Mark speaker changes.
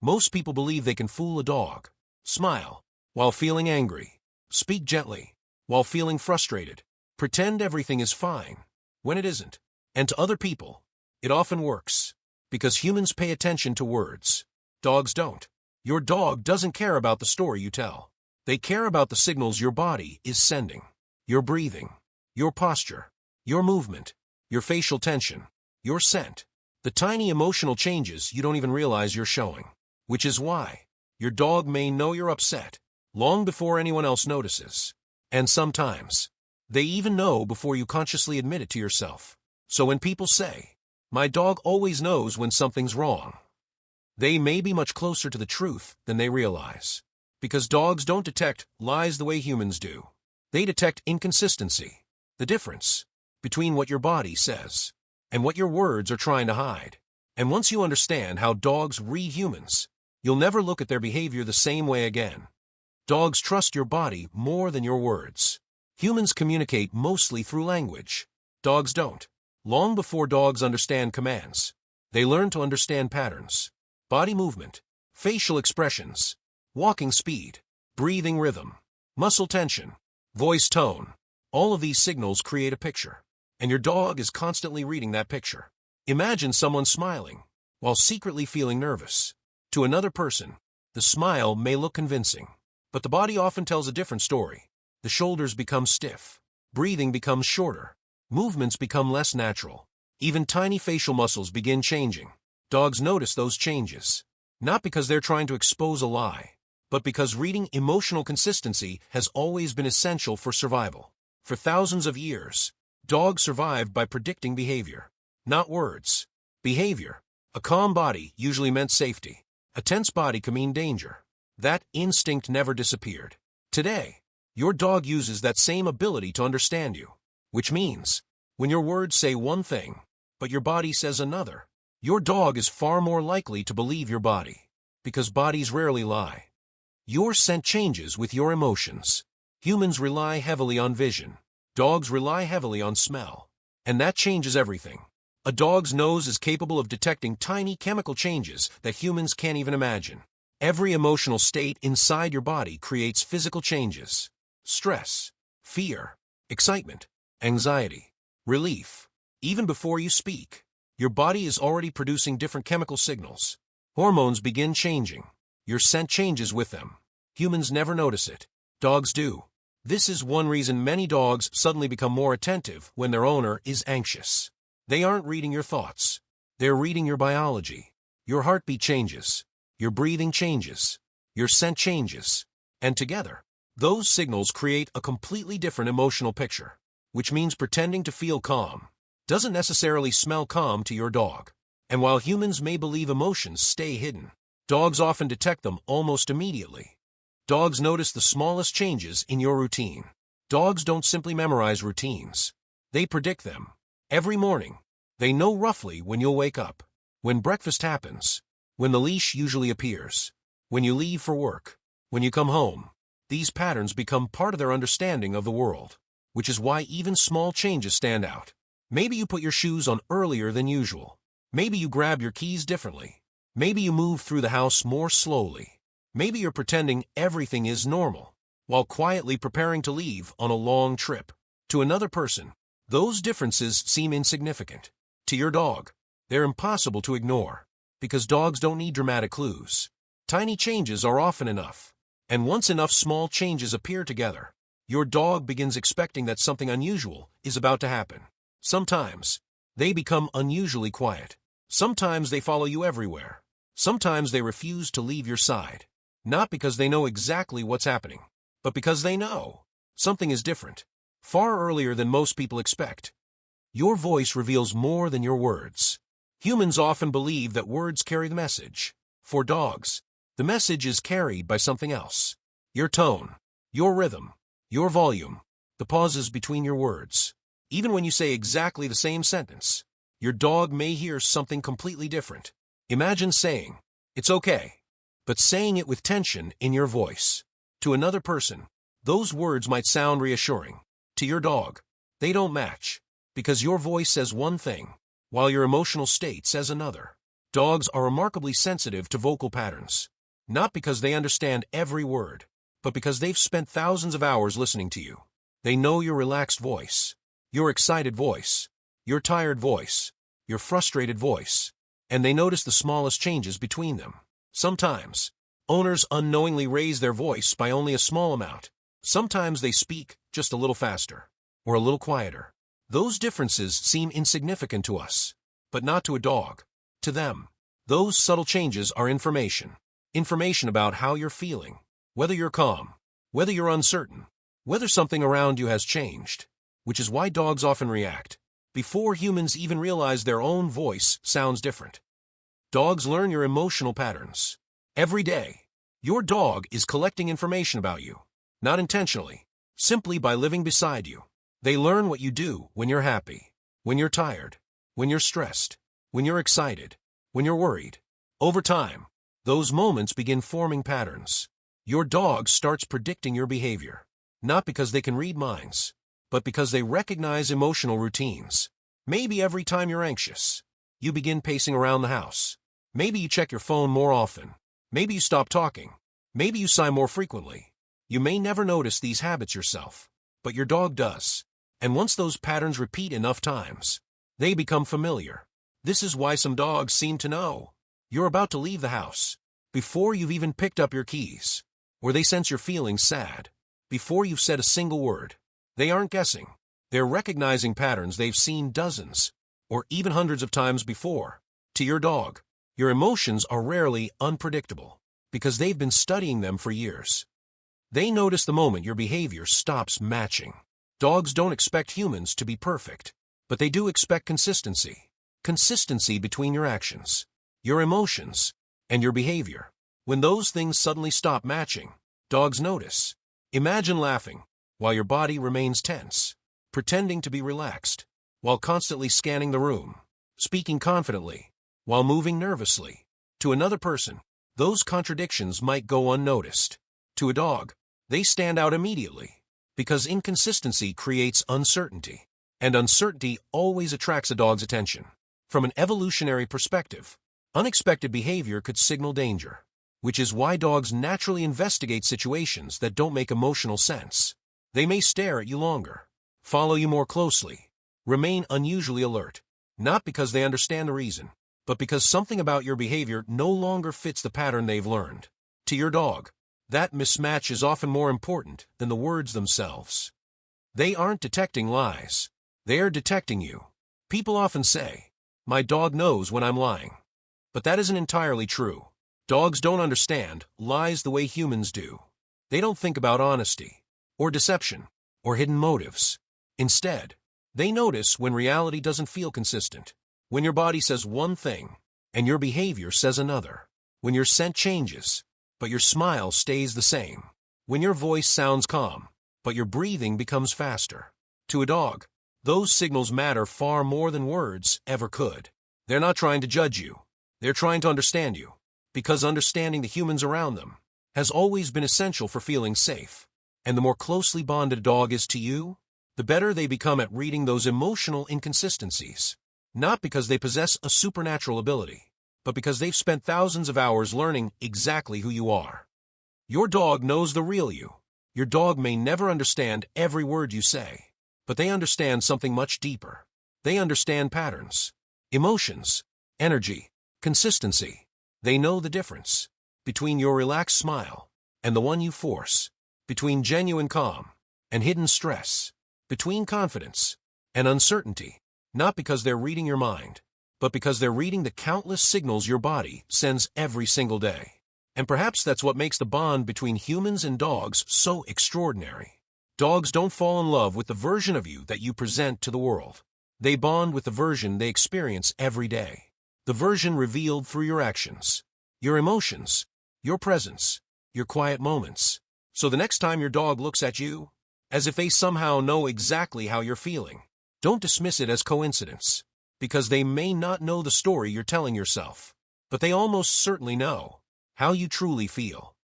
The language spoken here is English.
Speaker 1: Most people believe they can fool a dog. Smile while feeling angry. Speak gently while feeling frustrated. Pretend everything is fine when it isn't. And to other people, it often works because humans pay attention to words. Dogs don't. Your dog doesn't care about the story you tell. They care about the signals your body is sending. Your breathing, your posture, your movement, your facial tension, your scent. The tiny emotional changes you don't even realize you're showing. Which is why your dog may know you're upset long before anyone else notices. And sometimes, they even know before you consciously admit it to yourself. So when people say, "My dog always knows when something's wrong," they may be much closer to the truth than they realize. Because dogs don't detect lies the way humans do. They detect inconsistency, the difference between what your body says and what your words are trying to hide. And once you understand how dogs read humans, you'll never look at their behavior the same way again. Dogs trust your body more than your words. Humans communicate mostly through language. Dogs don't. Long before dogs understand commands, they learn to understand patterns, body movement, facial expressions, walking speed, breathing rhythm, muscle tension, voice tone. All of these signals create a picture, and your dog is constantly reading that picture. Imagine someone smiling while secretly feeling nervous. To another person, the smile may look convincing, but the body often tells a different story. The shoulders become stiff, breathing becomes shorter, movements become less natural. Even tiny facial muscles begin changing. Dogs notice those changes, not because they're trying to expose a lie, but because reading emotional consistency has always been essential for survival. For thousands of years, dogs survived by predicting behavior, not words. Behavior. A calm body usually meant safety. A tense body could mean danger. That instinct never disappeared. Today, your dog uses that same ability to understand you, which means, when your words say one thing, but your body says another, your dog is far more likely to believe your body, because bodies rarely lie. Your scent changes with your emotions. Humans rely heavily on vision. Dogs rely heavily on smell. And that changes everything. A dog's nose is capable of detecting tiny chemical changes that humans can't even imagine. Every emotional state inside your body creates physical changes. Stress, fear, excitement, anxiety, relief. Even before you speak, your body is already producing different chemical signals. Hormones begin changing. Your scent changes with them. Humans never notice it. Dogs do. This is one reason many dogs suddenly become more attentive when their owner is anxious. They aren't reading your thoughts. They're reading your biology. Your heartbeat changes. Your breathing changes. Your scent changes. And together, those signals create a completely different emotional picture, which means pretending to feel calm doesn't necessarily smell calm to your dog. And while humans may believe emotions stay hidden, dogs often detect them almost immediately. Dogs notice the smallest changes in your routine. Dogs don't simply memorize routines. They predict them. Every morning, they know roughly when you'll wake up, when breakfast happens, when the leash usually appears, when you leave for work, when you come home. These patterns become part of their understanding of the world, which is why even small changes stand out. Maybe you put your shoes on earlier than usual. Maybe you grab your keys differently. Maybe you move through the house more slowly. Maybe you're pretending everything is normal, while quietly preparing to leave on a long trip. To another person, those differences seem insignificant. To your dog, they're impossible to ignore, because dogs don't need dramatic clues. Tiny changes are often enough. And once enough small changes appear together, your dog begins expecting that something unusual is about to happen. Sometimes, they become unusually quiet. Sometimes they follow you everywhere. Sometimes they refuse to leave your side. Not because they know exactly what's happening, but because they know something is different, far earlier than most people expect. Your voice reveals more than your words. Humans often believe that words carry the message. For dogs, the message is carried by something else. Your tone, your rhythm, your volume, the pauses between your words. Even when you say exactly the same sentence, your dog may hear something completely different. Imagine saying, "It's okay," but saying it with tension in your voice. To another person, those words might sound reassuring. To your dog, they don't match, because your voice says one thing, while your emotional state says another. Dogs are remarkably sensitive to vocal patterns, not because they understand every word, but because they've spent thousands of hours listening to you. They know your relaxed voice, your excited voice, your tired voice, your frustrated voice, and they notice the smallest changes between them. Sometimes, owners unknowingly raise their voice by only a small amount. Sometimes they speak just a little faster, or a little quieter. Those differences seem insignificant to us, but not to a dog. To them, those subtle changes are information. Information about how you're feeling, whether you're calm, whether you're uncertain, whether something around you has changed, which is why dogs often react before humans even realize their own voice sounds different. Dogs learn your emotional patterns. Every day, your dog is collecting information about you, not intentionally, simply by living beside you. They learn what you do when you're happy, when you're tired, when you're stressed, when you're excited, when you're worried. Over time, those moments begin forming patterns. Your dog starts predicting your behavior, not because they can read minds, but because they recognize emotional routines. Maybe every time you're anxious, you begin pacing around the house. Maybe you check your phone more often. Maybe you stop talking. Maybe you sigh more frequently. You may never notice these habits yourself, but your dog does. And once those patterns repeat enough times, they become familiar. This is why some dogs seem to know you're about to leave the house before you've even picked up your keys, or they sense you're feeling sad before you've said a single word. They aren't guessing. They're recognizing patterns they've seen dozens or even hundreds of times before. To your dog, your emotions are rarely unpredictable because they've been studying them for years. They notice the moment your behavior stops matching. Dogs don't expect humans to be perfect, but they do expect consistency. Consistency between your actions, your emotions, and your behavior. When those things suddenly stop matching, dogs notice. Imagine laughing while your body remains tense, pretending to be relaxed while constantly scanning the room, speaking confidently while moving nervously. To another person, those contradictions might go unnoticed. To a dog, they stand out immediately because inconsistency creates uncertainty, and uncertainty always attracts a dog's attention. From an evolutionary perspective, unexpected behavior could signal danger, which is why dogs naturally investigate situations that don't make emotional sense. They may stare at you longer, follow you more closely, remain unusually alert, not because they understand the reason, but because something about your behavior no longer fits the pattern they've learned. To your dog, that mismatch is often more important than the words themselves. They aren't detecting lies. They are detecting you. People often say, "My dog knows when I'm lying." But that isn't entirely true. Dogs don't understand lies the way humans do. They don't think about honesty, or deception, or hidden motives. Instead, they notice when reality doesn't feel consistent, when your body says one thing, and your behavior says another, when your scent changes, but your smile stays the same, when your voice sounds calm, but your breathing becomes faster. To a dog, those signals matter far more than words ever could. They're not trying to judge you. They're trying to understand you, because understanding the humans around them has always been essential for feeling safe. And the more closely bonded a dog is to you, the better they become at reading those emotional inconsistencies. Not because they possess a supernatural ability, but because they've spent thousands of hours learning exactly who you are. Your dog knows the real you. Your dog may never understand every word you say, but they understand something much deeper. They understand patterns, emotions, energy, consistency. They know the difference between your relaxed smile and the one you force, between genuine calm and hidden stress, between confidence and uncertainty, not because they're reading your mind, but because they're reading the countless signals your body sends every single day. And perhaps that's what makes the bond between humans and dogs so extraordinary. Dogs don't fall in love with the version of you that you present to the world. They bond with the version they experience every day. The version revealed through your actions, your emotions, your presence, your quiet moments. So the next time your dog looks at you, as if they somehow know exactly how you're feeling, don't dismiss it as coincidence, because they may not know the story you're telling yourself, but they almost certainly know how you truly feel.